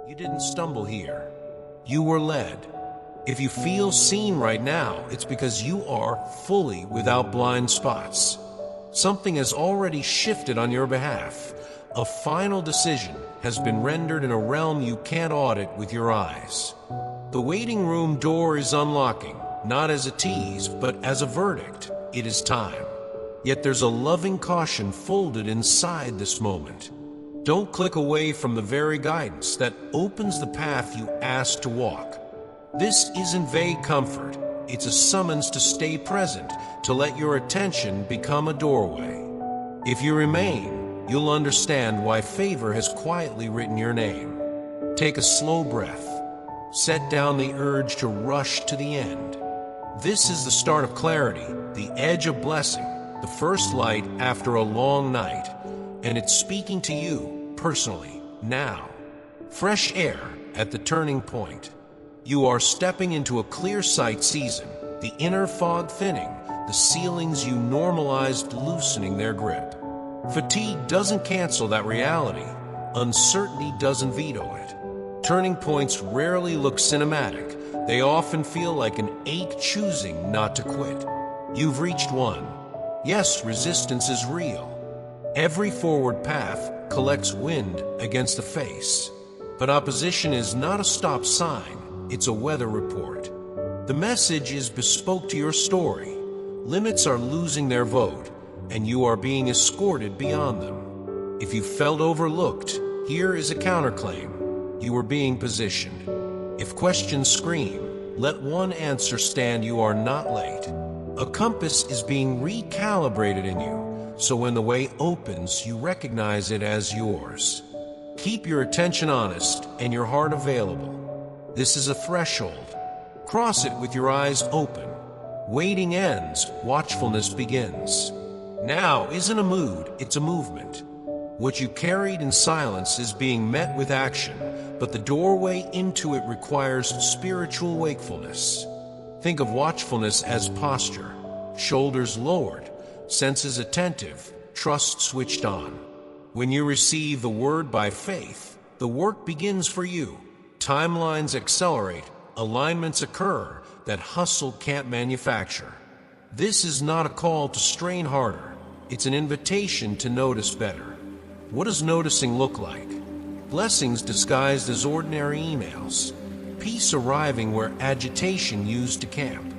You didn't stumble here. You were led. If you feel seen right now, it's because you are fully without blind spots. Something has already shifted on your behalf. A final decision has been rendered in a realm you can't audit with your eyes. The waiting room door is unlocking, not as a tease, but as a verdict. It is time. Yet there's a loving caution folded inside this moment. Don't click away from the very guidance that opens the path you asked to walk. This isn't vague comfort. It's a summons to stay present, to let your attention become a doorway. If you remain, you'll understand why favor has quietly written your name. Take a slow breath. Set down the urge to rush to the end. This is the start of clarity, the edge of blessing, the first light after a long night, and it's speaking to you personally now. Fresh air at the turning point. You are stepping into a clear sight season, the inner fog thinning, the ceilings you normalized loosening their grip. Fatigue doesn't cancel that reality. Uncertainty doesn't veto it. Turning points rarely look cinematic. They often feel like an ache choosing not to quit. You've reached one. Yes, resistance is real. Every forward path collects wind against the face. But opposition is not a stop sign, it's a weather report. The message is bespoke to your story. Limits are losing their vote, and you are being escorted beyond them. If you felt overlooked, here is a counterclaim. You are being positioned. If questions scream, let one answer stand: you are not late. A compass is being recalibrated in you, so when the way opens, you recognize it as yours. Keep your attention honest and your heart available. This is a threshold. Cross it with your eyes open. Waiting ends, watchfulness begins. Now isn't a mood, it's a movement. What you carried in silence is being met with action, but the doorway into it requires spiritual wakefulness. Think of watchfulness as posture, shoulders lowered, senses attentive, trust switched on. When you receive the word by faith, the work begins for you. Timelines accelerate, alignments occur that hustle can't manufacture. This is not a call to strain harder. It's an invitation to notice better. What does noticing look like? Blessings disguised as ordinary emails. Peace arriving where agitation used to camp.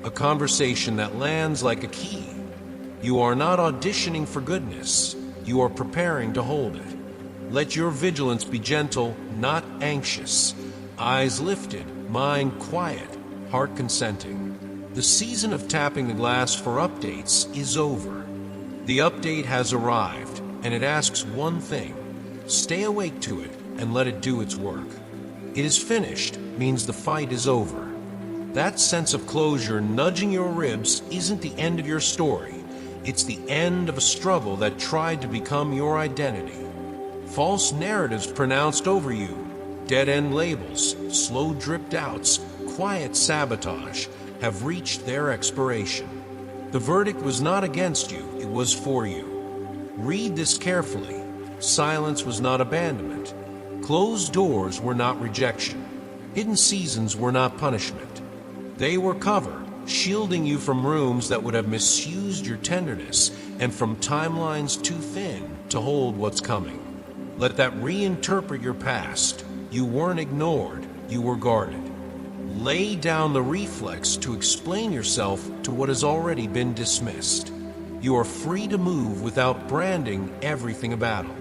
A conversation that lands like a key. You are not auditioning for goodness. You are preparing to hold it. Let your vigilance be gentle, not anxious. Eyes lifted, mind quiet, heart consenting. The season of tapping the glass for updates is over. The update has arrived, and it asks one thing. Stay awake to it and let it do its work. It is finished means the fight is over. That sense of closure nudging your ribs isn't the end of your story. It's the end of a struggle that tried to become your identity. False narratives pronounced over you, dead-end labels, slow drip doubts, quiet sabotage have reached their expiration. The verdict was not against you, it was for you. Read this carefully. Silence was not abandonment. Closed doors were not rejection. Hidden seasons were not punishment. They were cover, shielding you from rooms that would have misused your tenderness and from timelines too thin to hold what's coming. Let that reinterpret your past. You weren't ignored, you were guarded. Lay down the reflex to explain yourself to what has already been dismissed. You are free to move without branding everything a battle.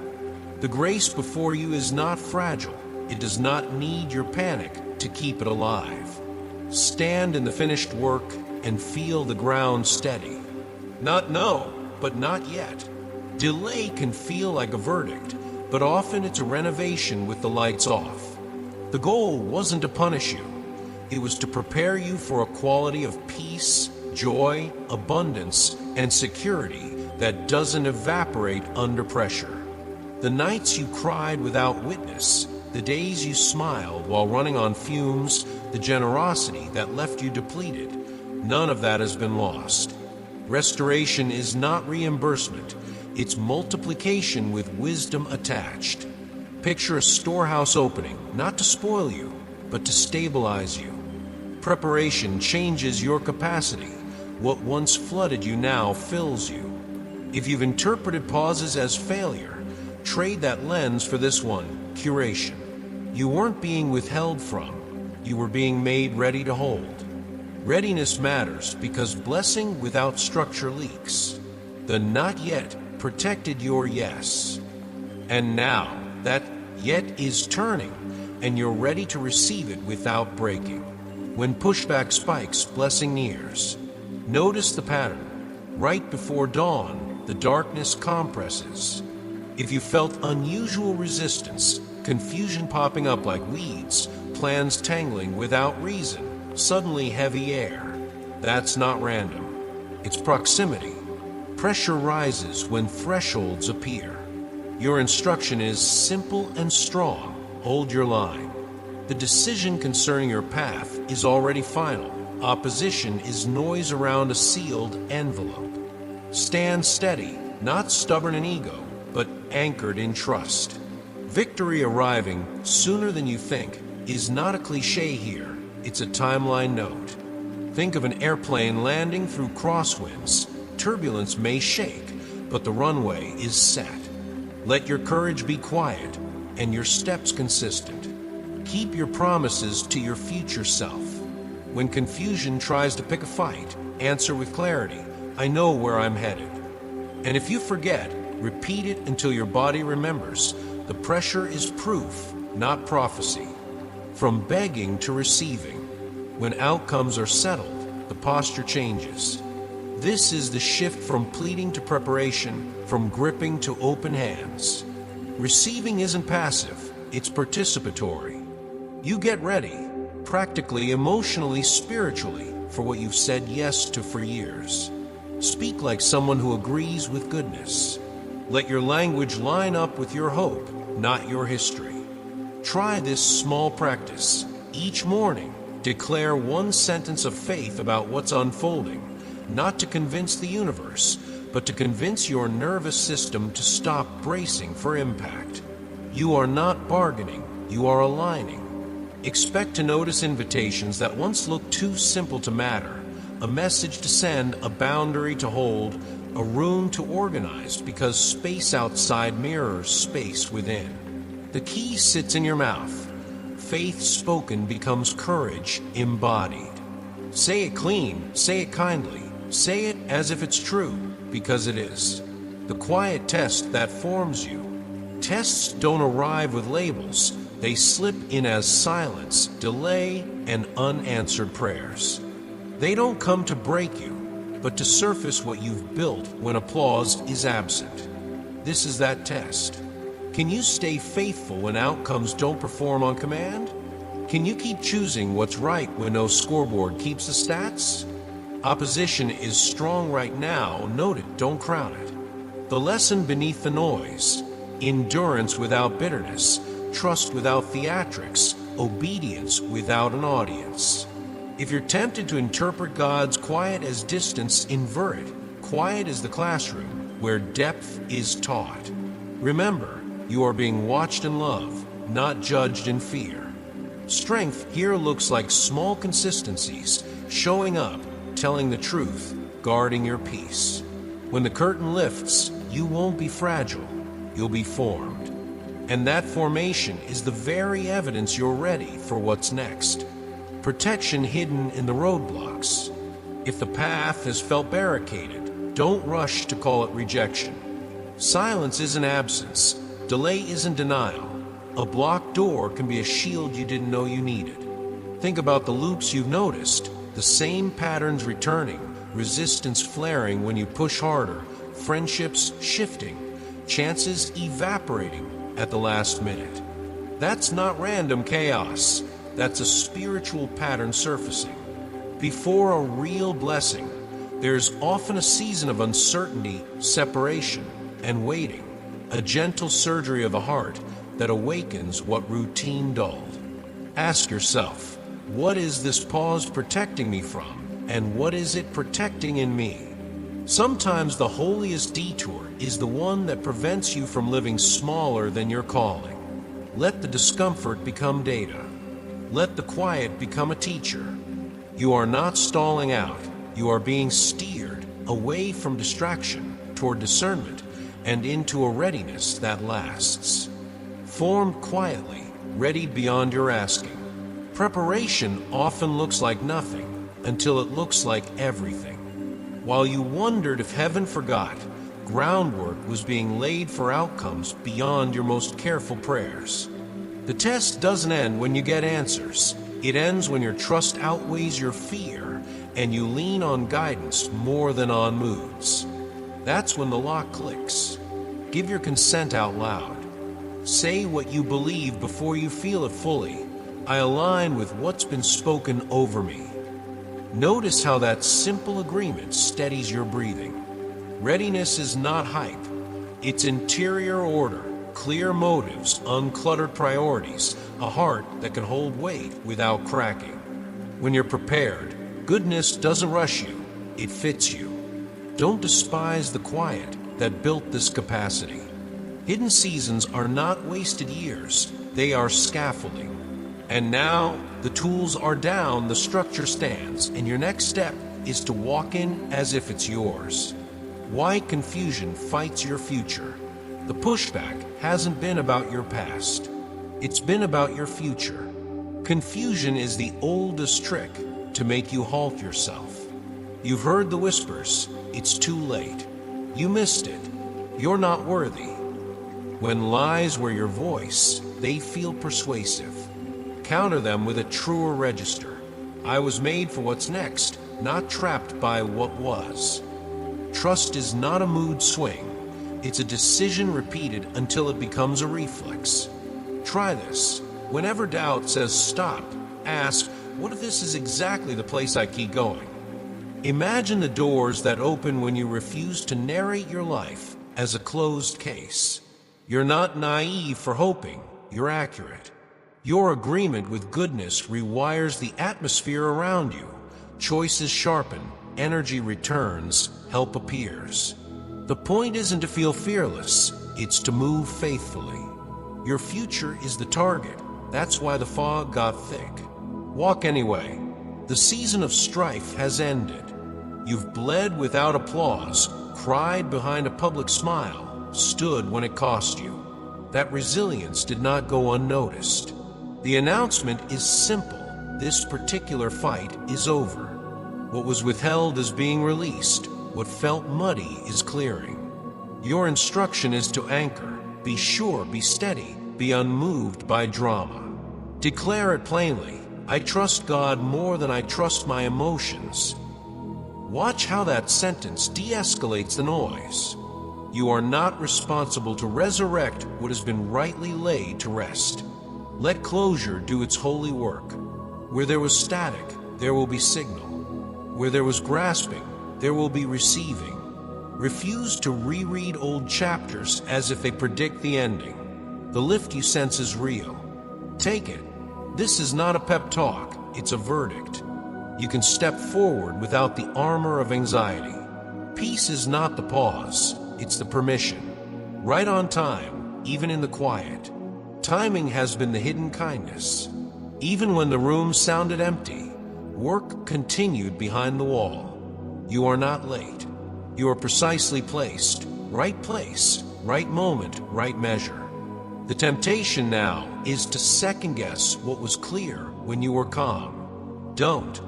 The grace before you is not fragile. It does not need your panic to keep it alive. Stand in the finished work and feel the ground steady. Not no, but not yet. Delay can feel like a verdict, but often it's a renovation with the lights off. The goal wasn't to punish you. It was to prepare you for a quality of peace, joy, abundance, and security that doesn't evaporate under pressure. The nights you cried without witness, the days you smiled while running on fumes, the generosity that left you depleted, none of that has been lost. Restoration is not reimbursement, it's multiplication with wisdom attached. Picture a storehouse opening, not to spoil you, but to stabilize you. Preparation changes your capacity. What once flooded you now fills you. If you've interpreted pauses as failure, trade that lens for this one, curation. You weren't being withheld from, you were being made ready to hold. Readiness matters because blessing without structure leaks. The not yet protected your yes. And now, that yet is turning, and you're ready to receive it without breaking. When pushback spikes, blessing nears. Notice the pattern. Right before dawn, the darkness compresses. If you felt unusual resistance, confusion popping up like weeds, plans tangling without reason, suddenly heavy air, that's not random. It's proximity. Pressure rises when thresholds appear. Your instruction is simple and strong. Hold your line. The decision concerning your path is already final. Opposition is noise around a sealed envelope. Stand steady, not stubborn in ego, but anchored in trust. Victory arriving sooner than you think is not a cliche here, it's a timeline note. Think of an airplane landing through crosswinds. Turbulence may shake, but the runway is set. Let your courage be quiet and your steps consistent. Keep your promises to your future self. When confusion tries to pick a fight, answer with clarity, I know where I'm headed. And if you forget, repeat it until your body remembers. The pressure is proof, not prophecy. From begging to receiving, when outcomes are settled, the posture changes. This is the shift from pleading to preparation, from gripping to open hands. Receiving isn't passive, it's participatory. You get ready, practically, emotionally, spiritually, for what you've said yes to for years. Speak like someone who agrees with goodness. Let your language line up with your hope, not your history. Try this small practice. Each morning, declare one sentence of faith about what's unfolding, not to convince the universe, but to convince your nervous system to stop bracing for impact. You are not bargaining, you are aligning. Expect to notice invitations that once looked too simple to matter, a message to send, a boundary to hold, a room to organize, because space outside mirrors space within. The key sits in your mouth. Faith spoken becomes courage embodied. Say it clean, say it kindly, say it as if it's true, because it is. The quiet test that forms you. Tests don't arrive with labels. They slip in as silence, delay, and unanswered prayers. They don't come to break you, but to surface what you've built when applause is absent. This is that test. Can you stay faithful when outcomes don't perform on command? Can you keep choosing what's right when no scoreboard keeps the stats? Opposition is strong right now, note it, don't crown it. The lesson beneath the noise: endurance without bitterness, trust without theatrics, obedience without an audience. If you're tempted to interpret God's quiet as distance, invert it. Quiet is the classroom where depth is taught. Remember, you are being watched in love, not judged in fear. Strength here looks like small consistencies, showing up, telling the truth, guarding your peace. When the curtain lifts, you won't be fragile, you'll be formed. And that formation is the very evidence you're ready for what's next. Protection hidden in the roadblocks. If the path has felt barricaded, don't rush to call it rejection. Silence isn't absence. Delay isn't denial. A blocked door can be a shield you didn't know you needed. Think about the loops you've noticed, the same patterns returning, resistance flaring when you push harder, friendships shifting, chances evaporating at the last minute. That's not random chaos. That's a spiritual pattern surfacing. Before a real blessing, there's often a season of uncertainty, separation, and waiting. A gentle surgery of the heart that awakens what routine dulled. Ask yourself, what is this pause protecting me from, and what is it protecting in me? Sometimes the holiest detour is the one that prevents you from living smaller than your calling. Let the discomfort become data. Let the quiet become a teacher. You are not stalling out. You are being steered away from distraction toward discernment and into a readiness that lasts. Formed quietly, ready beyond your asking. Preparation often looks like nothing until it looks like everything. While you wondered if heaven forgot, groundwork was being laid for outcomes beyond your most careful prayers. The test doesn't end when you get answers. It ends when your trust outweighs your fear and you lean on guidance more than on moods. That's when the lock clicks. Give your consent out loud. Say what you believe before you feel it fully. I align with what's been spoken over me. Notice how that simple agreement steadies your breathing. Readiness is not hype. It's interior order, clear motives, uncluttered priorities, a heart that can hold weight without cracking. When you're prepared, goodness doesn't rush you, it fits you. Don't despise the quiet that built this capacity. Hidden seasons are not wasted years, they are scaffolding. And now, the tools are down, the structure stands, and your next step is to walk in as if it's yours. Why confusion fights your future? The pushback hasn't been about your past. It's been about your future. Confusion is the oldest trick to make you halt yourself. You've heard the whispers. It's too late. You missed it. You're not worthy. When lies were your voice, they feel persuasive. Counter them with a truer register. I was made for what's next, not trapped by what was. Trust is not a mood swing. It's a decision repeated until it becomes a reflex. Try this. Whenever doubt says stop, ask, what if this is exactly the place I keep going? Imagine the doors that open when you refuse to narrate your life as a closed case. You're not naive for hoping, you're accurate. Your agreement with goodness rewires the atmosphere around you. Choices sharpen, energy returns, help appears. The point isn't to feel fearless, it's to move faithfully. Your future is the target. That's why the fog got thick. Walk anyway. The season of strife has ended. You've bled without applause, cried behind a public smile, stood when it cost you. That resilience did not go unnoticed. The announcement is simple. This particular fight is over. What was withheld is being released. What felt muddy is clearing. Your instruction is to anchor. Be sure, be steady, be unmoved by drama. Declare it plainly. I trust God more than I trust my emotions. Watch how that sentence de-escalates the noise. You are not responsible to resurrect what has been rightly laid to rest. Let closure do its holy work. Where there was static, there will be signal. Where there was grasping, there will be receiving. Refuse to reread old chapters as if they predict the ending. The lift you sense is real. Take it. This is not a pep talk, it's a verdict. You can step forward without the armor of anxiety. Peace is not the pause, it's the permission. Right on time, even in the quiet. Timing has been the hidden kindness. Even when the room sounded empty, work continued behind the wall. You are not late. You are precisely placed. Right place, right moment, right measure. The temptation now is to second-guess what was clear when you were calm. Don't.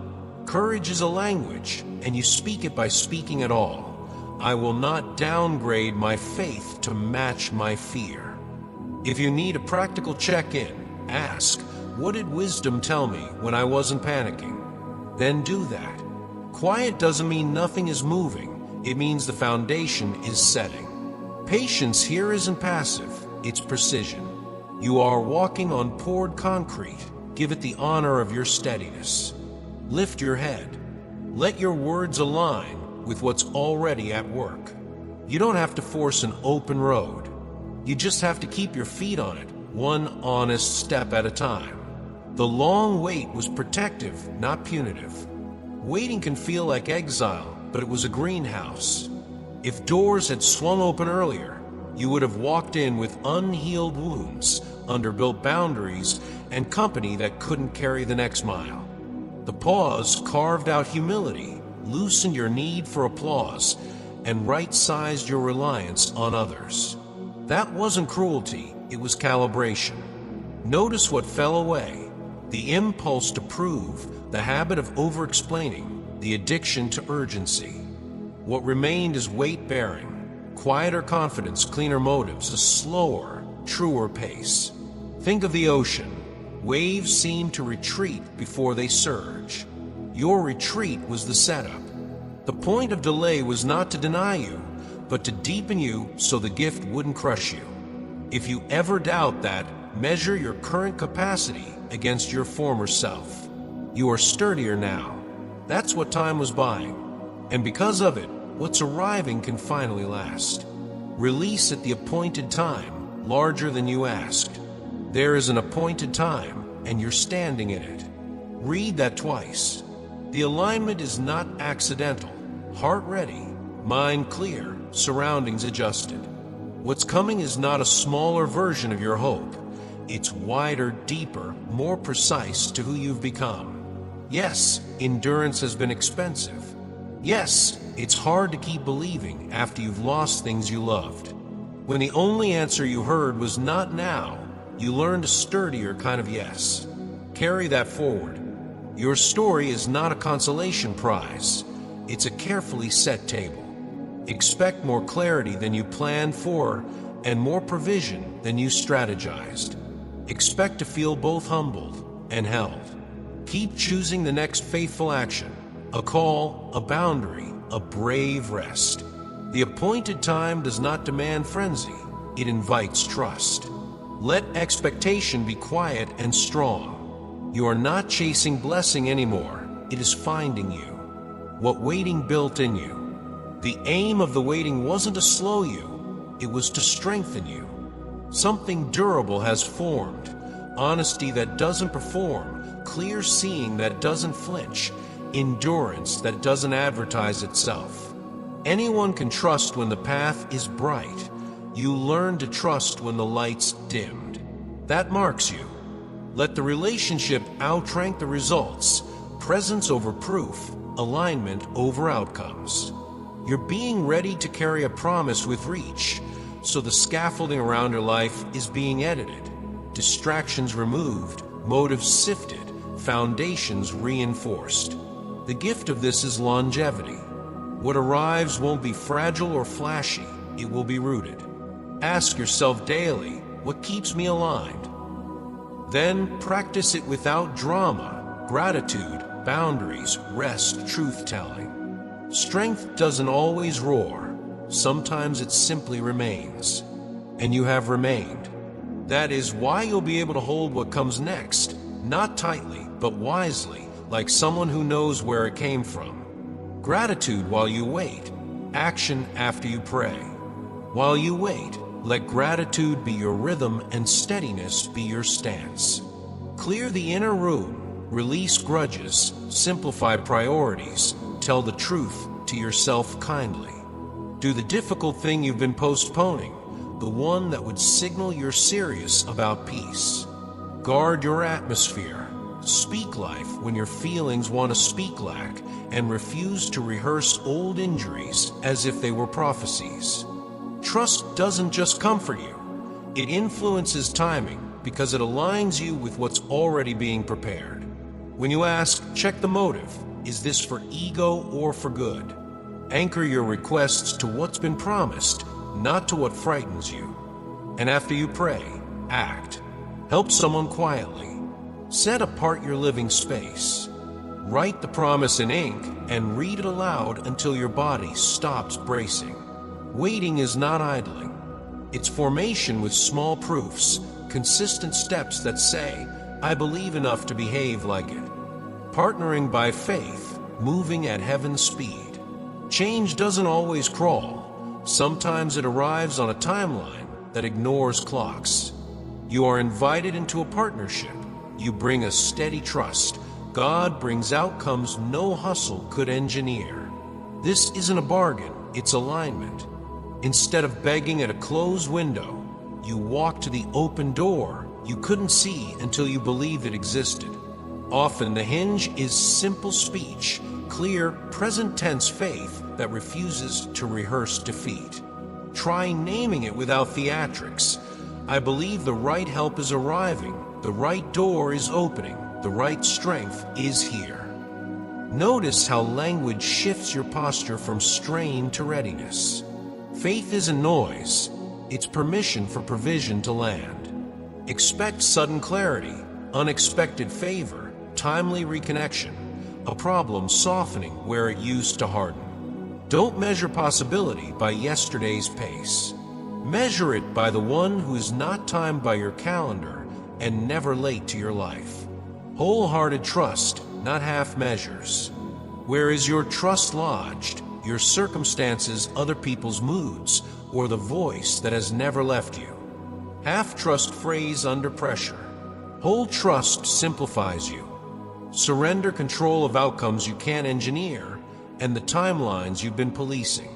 Courage is a language, and you speak it by speaking at all. I will not downgrade my faith to match my fear. If you need a practical check-in, ask, what did wisdom tell me when I wasn't panicking? Then do that. Quiet doesn't mean nothing is moving. It means the foundation is setting. Patience here isn't passive, it's precision. You are walking on poured concrete. Give it the honor of your steadiness. Lift your head. Let your words align with what's already at work. You don't have to force an open road. You just have to keep your feet on it, one honest step at a time. The long wait was protective, not punitive. Waiting can feel like exile, but it was a greenhouse. If doors had swung open earlier, you would have walked in with unhealed wounds, underbuilt boundaries, and company that couldn't carry the next mile. The pause carved out humility, loosened your need for applause, and right-sized your reliance on others. That wasn't cruelty, it was calibration. Notice what fell away: the impulse to prove, the habit of over-explaining, the addiction to urgency. What remained is weight-bearing, quieter confidence, cleaner motives, a slower, truer pace. Think of the ocean. Waves seem to retreat before they surge. Your retreat was the setup. The point of delay was not to deny you, but to deepen you so the gift wouldn't crush you. If you ever doubt that, measure your current capacity against your former self. You are sturdier now. That's what time was buying. And because of it, what's arriving can finally last. Release at the appointed time, larger than you asked. There is an appointed time, and you're standing in it. Read that twice. The alignment is not accidental. Heart ready, mind clear, surroundings adjusted. What's coming is not a smaller version of your hope. It's wider, deeper, more precise to who you've become. Yes, endurance has been expensive. Yes, it's hard to keep believing after you've lost things you loved. When the only answer you heard was not now, you learned a sturdier kind of yes. Carry that forward. Your story is not a consolation prize. It's a carefully set table. Expect more clarity than you planned for and more provision than you strategized. Expect to feel both humbled and held. Keep choosing the next faithful action, a call, a boundary, a brave rest. The appointed time does not demand frenzy. It invites trust. Let expectation be quiet and strong. You are not chasing blessing anymore. It is finding you. What waiting built in you. The aim of the waiting wasn't to slow you. It was to strengthen you. Something durable has formed. Honesty that doesn't perform. Clear seeing that doesn't flinch. Endurance that doesn't advertise itself. Anyone can trust when the path is bright. You learn to trust when the light's dimmed. That marks you. Let the relationship outrank the results. Presence over proof. Alignment over outcomes. You're being ready to carry a promise with reach, so the scaffolding around your life is being edited. Distractions removed, motives sifted, foundations reinforced. The gift of this is longevity. What arrives won't be fragile or flashy, it will be rooted. Ask yourself daily, what keeps me aligned? Then practice it without drama, gratitude, boundaries, rest, truth-telling. Strength doesn't always roar. Sometimes it simply remains. And you have remained. That is why you'll be able to hold what comes next, not tightly, but wisely, like someone who knows where it came from. Gratitude while you wait, action after you pray. While you wait, let gratitude be your rhythm and steadiness be your stance. Clear the inner room, release grudges, simplify priorities, tell the truth to yourself kindly. Do the difficult thing you've been postponing, the one that would signal you're serious about peace. Guard your atmosphere. Speak life when your feelings want to speak lack, and refuse to rehearse old injuries as if they were prophecies. Trust doesn't just comfort you. It influences timing because it aligns you with what's already being prepared. When you ask, check the motive. Is this for ego or for good? Anchor your requests to what's been promised, not to what frightens you. And after you pray, act. Help someone quietly. Set apart your living space. Write the promise in ink and read it aloud until your body stops bracing. Waiting is not idling. It's formation with small proofs, consistent steps that say, I believe enough to behave like it. Partnering by faith, moving at heaven's speed. Change doesn't always crawl. Sometimes it arrives on a timeline that ignores clocks. You are invited into a partnership. You bring a steady trust. God brings outcomes no hustle could engineer. This isn't a bargain, it's alignment. Instead of begging at a closed window, you walk to the open door you couldn't see until you believed it existed. Often the hinge is simple speech, clear, present-tense faith that refuses to rehearse defeat. Try naming it without theatrics. I believe the right help is arriving, the right door is opening, the right strength is here. Notice how language shifts your posture from strain to readiness. Faith isn't noise, it's permission for provision to land. Expect sudden clarity, unexpected favor, timely reconnection, a problem softening where it used to harden. Don't measure possibility by yesterday's pace. Measure it by the one who is not timed by your calendar and never late to your life. Wholehearted trust, not half measures. Where is your trust lodged? Your circumstances, other people's moods, or the voice that has never left you? Half trust phrase under pressure. Whole trust simplifies you. Surrender control of outcomes you can't engineer and the timelines you've been policing.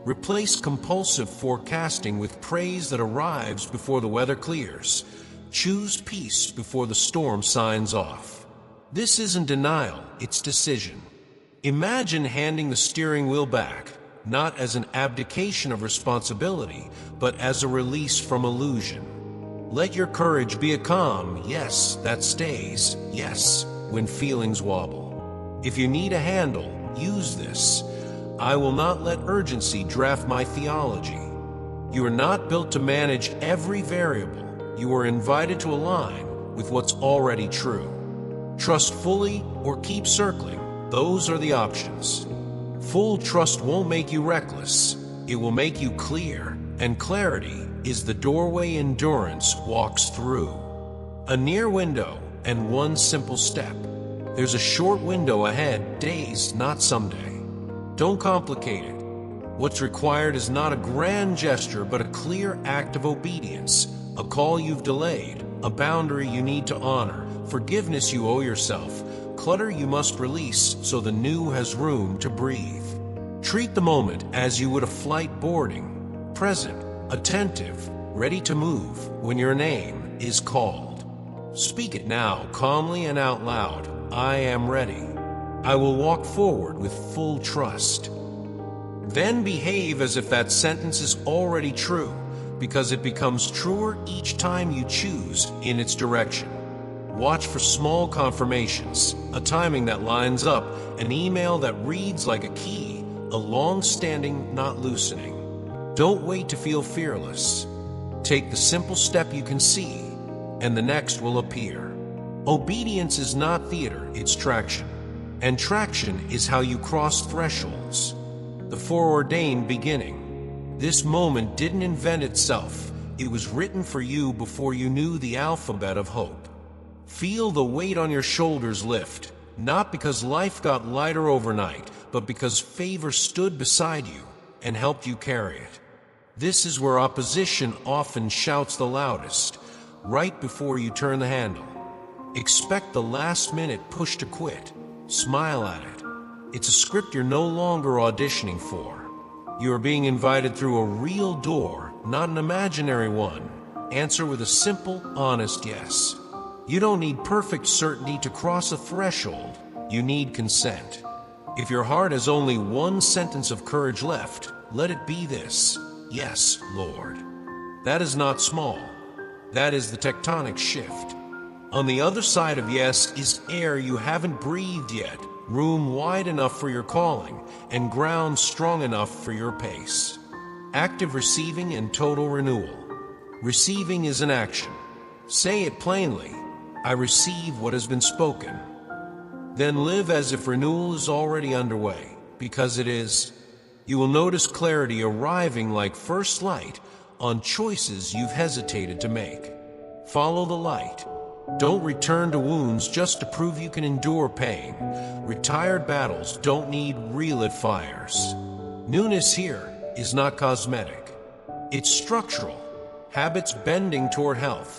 Replace compulsive forecasting with praise that arrives before the weather clears. Choose peace before the storm signs off. This isn't denial, it's decision. Imagine handing the steering wheel back, not as an abdication of responsibility, but as a release from illusion. Let your courage be a calm, yes, that stays, yes, when feelings wobble. If you need a handle, use this. I will not let urgency draft my theology. You are not built to manage every variable. You are invited to align with what's already true. Trust fully or keep circling. Those are the options. Full trust won't make you reckless. It will make you clear, and clarity is the doorway endurance walks through. A near window and one simple step. There's a short window ahead, days, not someday. Don't complicate it. What's required is not a grand gesture, but a clear act of obedience, a call you've delayed, a boundary you need to honor, forgiveness you owe yourself, clutter you must release so the new has room to breathe. Treat the moment as you would a flight boarding, present, attentive, ready to move when your name is called. Speak it now, calmly and out loud. I am ready. I will walk forward with full trust. Then behave as if that sentence is already true, because it becomes truer each time you choose in its direction. Watch for small confirmations, a timing that lines up, an email that reads like a key, a long-standing, not loosening. Don't wait to feel fearless. Take the simple step you can see, and the next will appear. Obedience is not theater, it's traction. And traction is how you cross thresholds. The foreordained beginning. This moment didn't invent itself. It was written for you before you knew the alphabet of hope. Feel the weight on your shoulders lift, not because life got lighter overnight, but because favor stood beside you and helped you carry it. This is where opposition often shouts the loudest, right before you turn the handle. Expect the last-minute push to quit. Smile at it. It's a script you're no longer auditioning for. You are being invited through a real door, not an imaginary one. Answer with a simple, honest yes. You don't need perfect certainty to cross a threshold. You need consent. If your heart has only one sentence of courage left, let it be this: yes, Lord. That is not small. That is the tectonic shift. On the other side of yes is air you haven't breathed yet, room wide enough for your calling, and ground strong enough for your pace. Active receiving and total renewal. Receiving is an action. Say it plainly: I receive what has been spoken. Then live as if renewal is already underway, because it is. You will notice clarity arriving like first light on choices you've hesitated to make. Follow the light. Don't return to wounds just to prove you can endure pain. Retired battles don't need relit fires. Newness here is not cosmetic. It's structural. Habits bending toward health.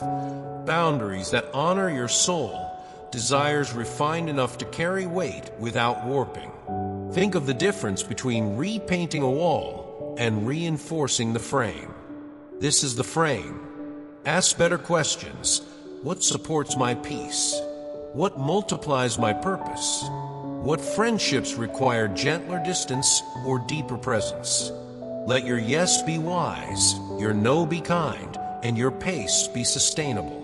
Boundaries that honor your soul. Desires refined enough to carry weight without warping. Think of the difference between repainting a wall and reinforcing the frame. This is the frame. Ask better questions. What supports my peace? What multiplies my purpose? What friendships require gentler distance or deeper presence? Let your yes be wise, your no be kind, and your pace be sustainable.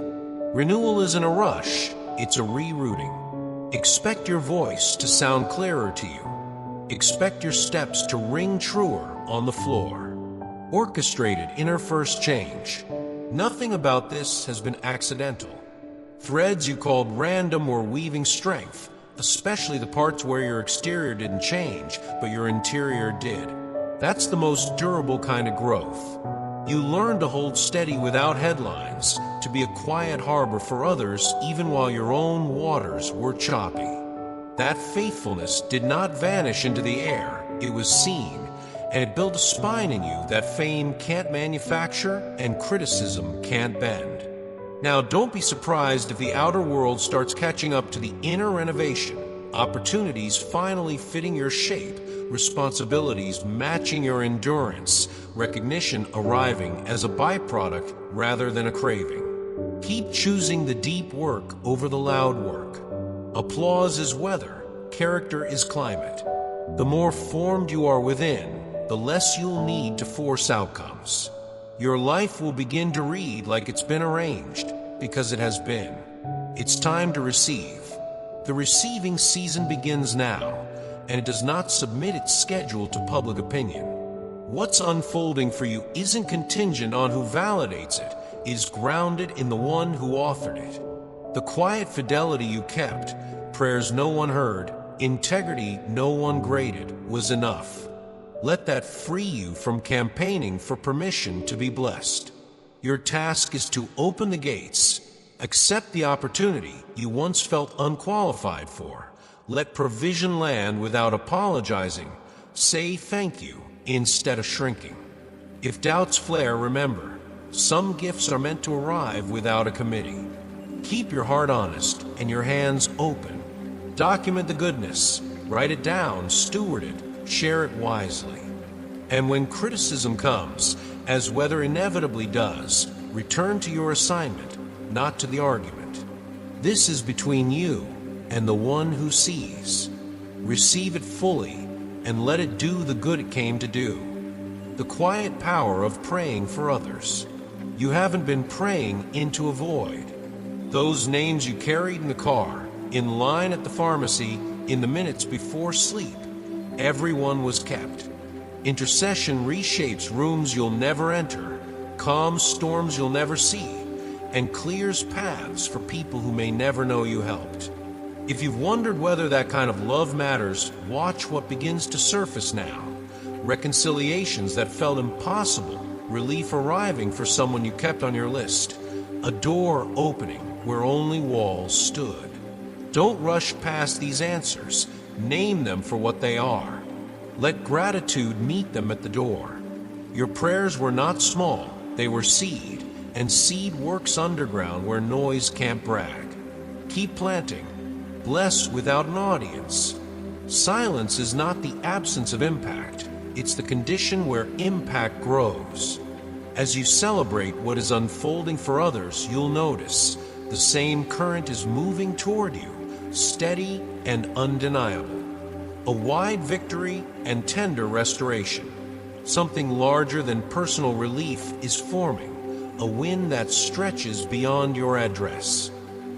Renewal isn't a rush, it's a rerouting. Expect your voice to sound clearer to you. Expect your steps to ring truer on the floor. Orchestrated inner first change. Nothing about this has been accidental. Threads you called random were weaving strength, especially the parts where your exterior didn't change, but your interior did. That's the most durable kind of growth. You learn to hold steady without headlines, to be a quiet harbor for others even while your own waters were choppy. That faithfulness did not vanish into the air, it was seen, and it built a spine in you that fame can't manufacture and criticism can't bend. Now, don't be surprised if the outer world starts catching up to the inner renovation, opportunities finally fitting your shape, responsibilities matching your endurance, recognition arriving as a byproduct rather than a craving. Keep choosing the deep work over the loud work. Applause is weather, character is climate. The more formed you are within, the less you'll need to force outcomes. Your life will begin to read like it's been arranged, because it has been. It's time to receive. The receiving season begins now, and it does not submit its schedule to public opinion. What's unfolding for you isn't contingent on who validates it, it is grounded in the one who authored it. The quiet fidelity you kept, prayers no one heard, integrity no one graded, was enough. Let that free you from campaigning for permission to be blessed. Your task is to open the gates, accept the opportunity you once felt unqualified for, let provision land without apologizing, say thank you instead of shrinking. If doubts flare, remember, some gifts are meant to arrive without a committee. Keep your heart honest and your hands open. Document the goodness, write it down, steward it, share it wisely. And when criticism comes, as weather inevitably does, return to your assignment, not to the argument. This is between you and the one who sees. Receive it fully and let it do the good it came to do. The quiet power of praying for others. You haven't been praying into a void. Those names you carried in the car, in line at the pharmacy, in the minutes before sleep, everyone was kept. Intercession reshapes rooms you'll never enter, calms storms you'll never see, and clears paths for people who may never know you helped. If you've wondered whether that kind of love matters, watch what begins to surface now. Reconciliations that felt impossible, relief arriving for someone you kept on your list, a door opening where only walls stood. Don't rush past these answers. Name them for what they are. Let gratitude meet them at the door. Your prayers were not small, they were seed, and seed works underground where noise can't brag. Keep planting. Bless without an audience. Silence is not the absence of impact, it's the condition where impact grows. As you celebrate what is unfolding for others, you'll notice the same current is moving toward you, steady and undeniable. A wide victory and tender restoration. Something larger than personal relief is forming, a win that stretches beyond your address.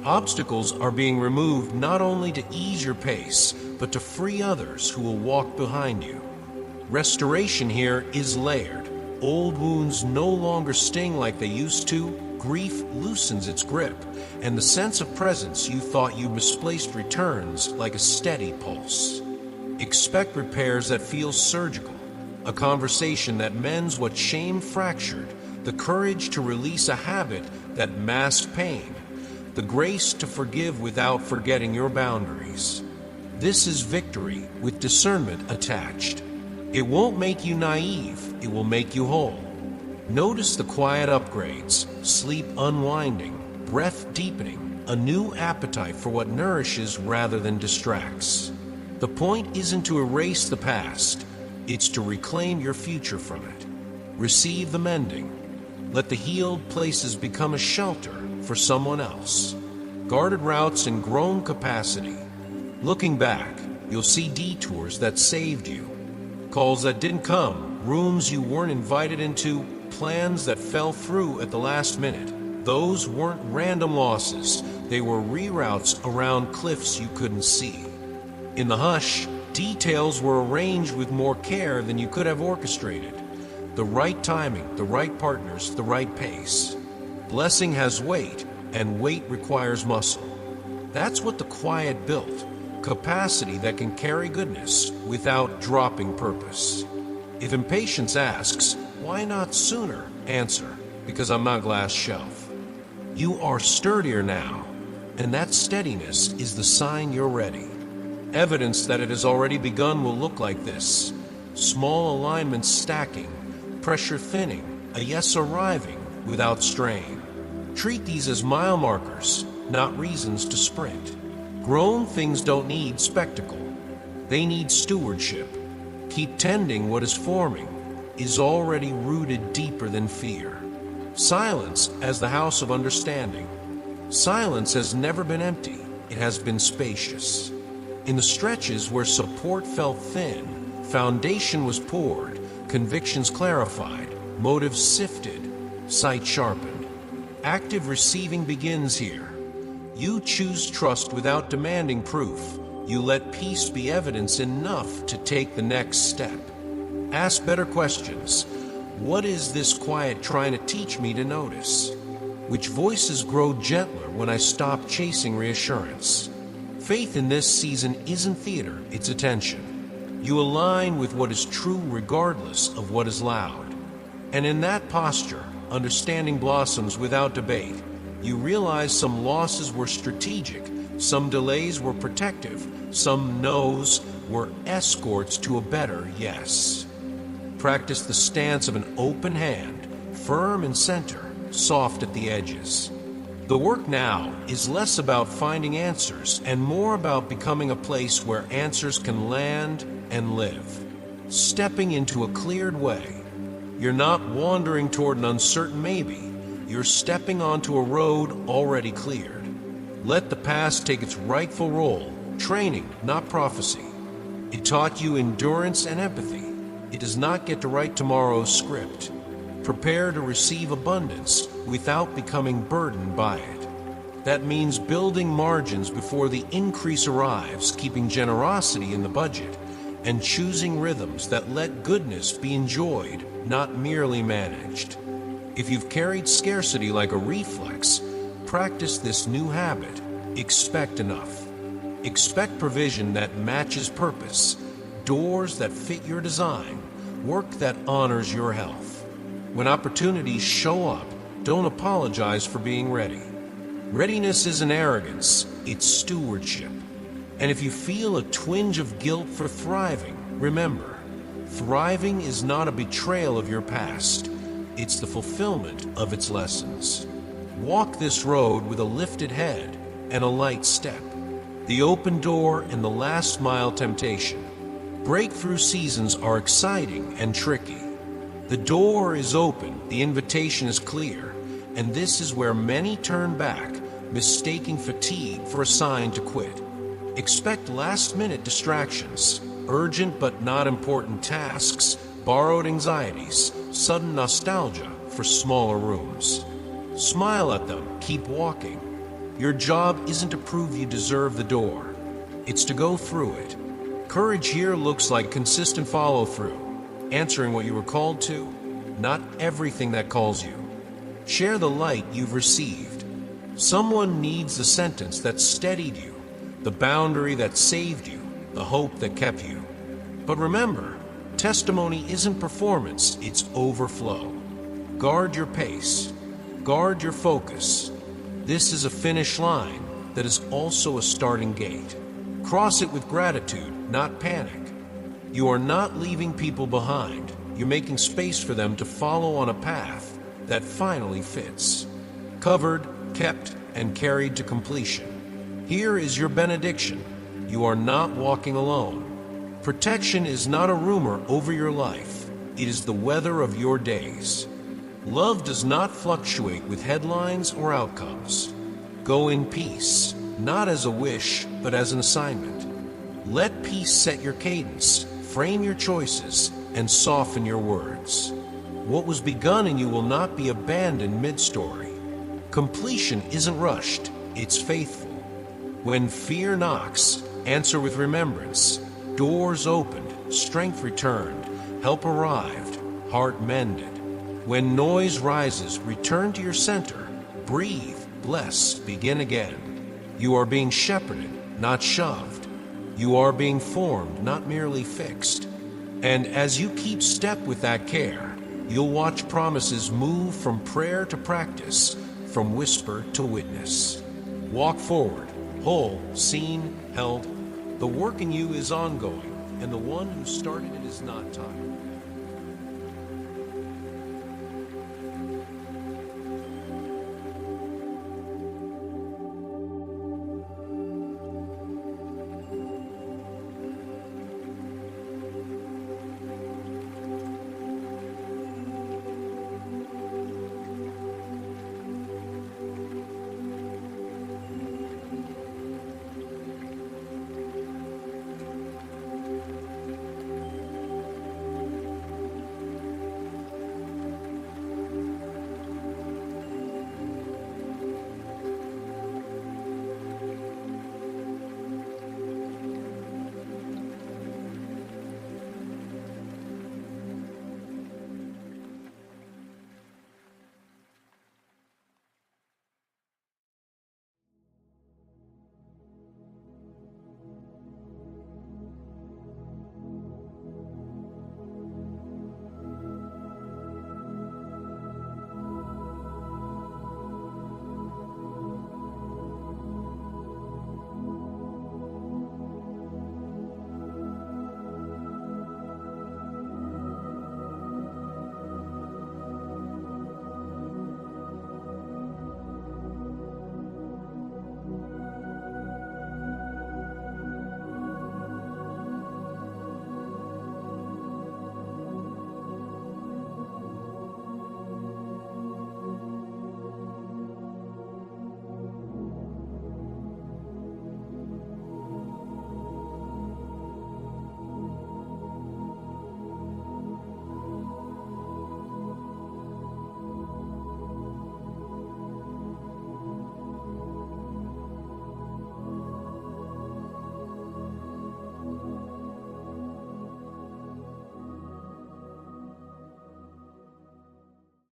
Obstacles are being removed not only to ease your pace, but to free others who will walk behind you. Restoration here is layered. Old wounds no longer sting like they used to. Grief loosens its grip, and the sense of presence you thought you misplaced returns like a steady pulse. Expect repairs that feel surgical, a conversation that mends what shame fractured, the courage to release a habit that masked pain, the grace to forgive without forgetting your boundaries. This is victory with discernment attached. It won't make you naive, it will make you whole. Notice the quiet upgrades, sleep unwinding, breath deepening, a new appetite for what nourishes rather than distracts. The point isn't to erase the past, it's to reclaim your future from it. Receive the mending. Let the healed places become a shelter, for someone else. Guarded routes and grown capacity. Looking back, you'll see detours that saved you. Calls that didn't come, rooms you weren't invited into, plans that fell through at the last minute. Those weren't random losses. They were reroutes around cliffs you couldn't see. In the hush, details were arranged with more care than you could have orchestrated. The right timing, the right partners, the right pace. Blessing has weight, and weight requires muscle. That's what the quiet built. Capacity that can carry goodness without dropping purpose. If impatience asks, why not sooner? Answer, because I'm not glass shelf. You are sturdier now, and that steadiness is the sign you're ready. Evidence that it has already begun will look like this. Small alignments stacking, pressure thinning, a yes arriving without strain. Treat these as mile markers, not reasons to sprint. Grown things don't need spectacle. They need stewardship. Keep tending what is forming, is already rooted deeper than fear. Silence as the house of understanding. Silence has never been empty. It has been spacious. In the stretches where support felt thin, foundation was poured, convictions clarified, motives sifted, sight sharpened. Active receiving begins here. You choose trust without demanding proof. You let peace be evidence enough to take the next step. Ask better questions. What is this quiet trying to teach me to notice? Which voices grow gentler when I stop chasing reassurance? Faith in this season isn't theater, it's attention. You align with what is true regardless of what is loud. And in that posture, understanding blossoms without debate. You realize some losses were strategic, some delays were protective, some no's were escorts to a better yes. Practice the stance of an open hand, firm in center, soft at the edges. The work now is less about finding answers and more about becoming a place where answers can land and live. Stepping into a cleared way. You're not wandering toward an uncertain maybe. You're stepping onto a road already cleared. Let the past take its rightful role, training, not prophecy. It taught you endurance and empathy. It does not get to write tomorrow's script. Prepare to receive abundance without becoming burdened by it. That means building margins before the increase arrives, keeping generosity in the budget, and choosing rhythms that let goodness be enjoyed, not merely managed. If you've carried scarcity like a reflex, practice this new habit. Expect enough. Expect provision that matches purpose, doors that fit your design, work that honors your health. When opportunities show up, don't apologize for being ready. Readiness isn't arrogance, it's stewardship. And if you feel a twinge of guilt for thriving, remember, thriving is not a betrayal of your past. It's the fulfillment of its lessons. Walk this road with a lifted head and a light step. The open door and the last mile temptation. Breakthrough seasons are exciting and tricky. The door is open, the invitation is clear, and this is where many turn back, mistaking fatigue for a sign to quit. Expect last-minute distractions, urgent but not important tasks, borrowed anxieties, sudden nostalgia for smaller rooms. Smile at them, keep walking. Your job isn't to prove you deserve the door. It's to go through it. Courage here looks like consistent follow-through, answering what you were called to, not everything that calls you. Share the light you've received. Someone needs the sentence that steadied you, the boundary that saved you, the hope that kept you. But remember, testimony isn't performance, it's overflow. Guard your pace. Guard your focus. This is a finish line that is also a starting gate. Cross it with gratitude, not panic. You are not leaving people behind. You're making space for them to follow on a path that finally fits. Covered, kept, and carried to completion. Here is your benediction. You are not walking alone. Protection is not a rumor over your life. It is the weather of your days. Love does not fluctuate with headlines or outcomes. Go in peace, not as a wish, but as an assignment. Let peace set your cadence, frame your choices, and soften your words. What was begun in you will not be abandoned mid-story. Completion isn't rushed, it's faithful. When fear knocks, answer with remembrance. Doors opened, strength returned, help arrived, heart mended. When noise rises, return to your center. Breathe, bless, begin again. You are being shepherded, not shoved. You are being formed, not merely fixed. And as you keep step with that care, you'll watch promises move from prayer to practice, from whisper to witness. Walk forward, whole, seen, held. The work in you is ongoing, and the one who started it is not tired.